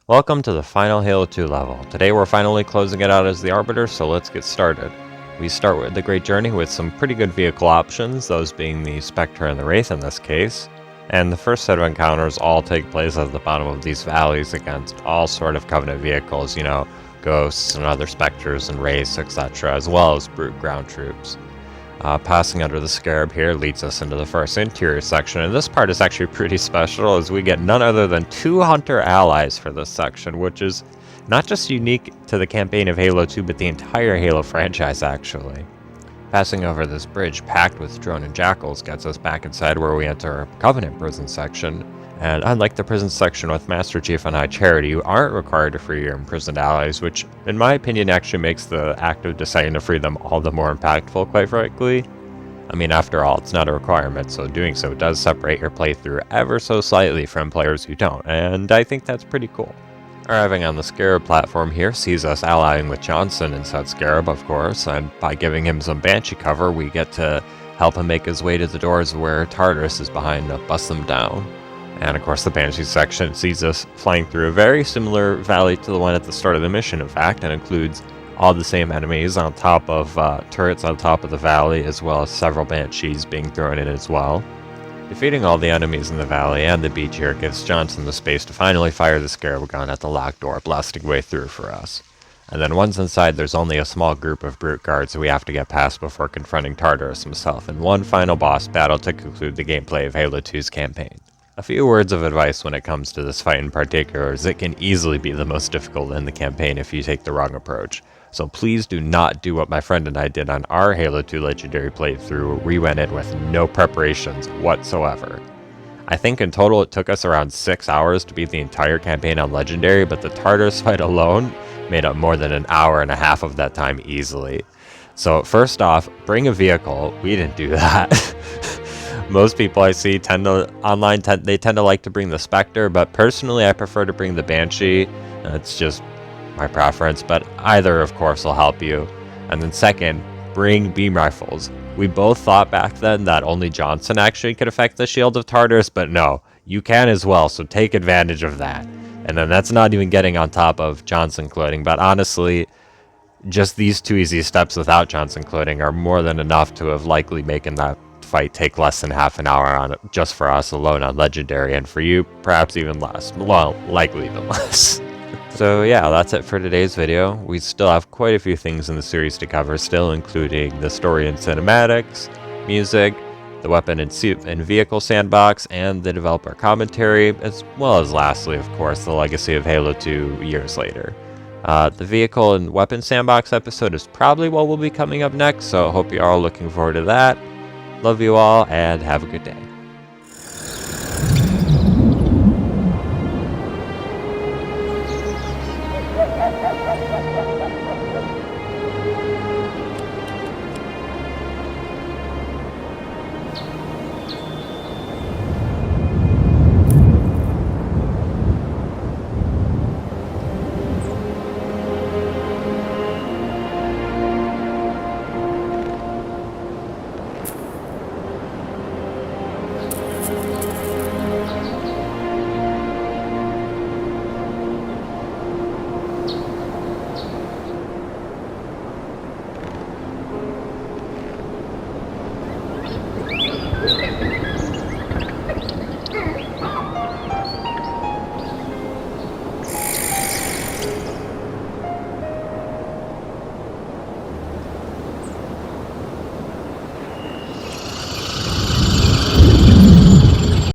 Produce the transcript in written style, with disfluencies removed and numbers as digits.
Welcome to the final Halo 2 level. Today we're finally closing it out as the Arbiter, so let's get started. We start with the Great Journey with some pretty good vehicle options, those being the Spectre and the Wraith in this case. And the first set of encounters all take place at the bottom of these valleys against all sort of Covenant vehicles, ghosts and other Spectres and Wraiths, etc., as well as brute ground troops. Passing under the Scarab here leads us into the first interior section, and this part is actually pretty special as we get none other than 2 Hunter allies for this section, which is not just unique to the campaign of Halo 2, but the entire Halo franchise actually. Passing over this bridge packed with drone and jackals gets us back inside where we enter our Covenant prison section. And unlike the prison section with Master Chief and High Charity, you aren't required to free your imprisoned allies, which, in my opinion, actually makes the act of deciding to free them all the more impactful, quite frankly. I mean, after all, it's not a requirement, so doing so does separate your playthrough ever so slightly from players who don't, and I think that's pretty cool. Arriving on the Scarab platform here sees us allying with Johnson inside Scarab, of course, and by giving him some Banshee cover, we get to help him make his way to the doors where Tartarus is behind to bust them down. And of course the Banshee section sees us flying through a very similar valley to the one at the start of the mission, in fact, and includes all the same enemies on top of turrets on top of the valley, as well as several Banshees being thrown in as well. Defeating all the enemies in the valley and the beach here gives Johnson the space to finally fire the Scarab gun at the locked door, blasting way through for us. And then once inside, there's only a small group of brute guards we have to get past before confronting Tartarus himself in one final boss battle to conclude the gameplay of Halo 2's campaign. A few words of advice when it comes to this fight in particular is it can easily be the most difficult in the campaign if you take the wrong approach. So please do not do what my friend and I did on our Halo 2 Legendary playthrough where we went in with no preparations whatsoever. I think in total it took us around 6 hours to beat the entire campaign on Legendary, but the Tartarus fight alone made up more than an hour and a half of that time easily. So first off, bring a vehicle. We didn't do that. Most people I see tend to like to bring the Spectre, but personally I prefer to bring the Banshee. It's just my preference, but either of course will help you. And then second, bring beam rifles. We both thought back then that only Johnson actually could affect the shield of Tartarus, but no, you can as well, so take advantage of that. And then that's not even getting on top of Johnson clothing, but honestly, just these 2 easy steps without Johnson clothing are more than enough to have likely making that fight take less than half an hour on it, just for us alone on Legendary, and for you, perhaps even less. Well, likely even less. So yeah, that's it for today's video. We still have quite a few things in the series to cover still, including the story and cinematics, music, the weapon and vehicle sandbox, and the developer commentary, as well as lastly, of course, the legacy of Halo 2 years later. The vehicle and weapon sandbox episode is probably what will be coming up next, so I hope you are all looking forward to that. Love you all, and have a good day.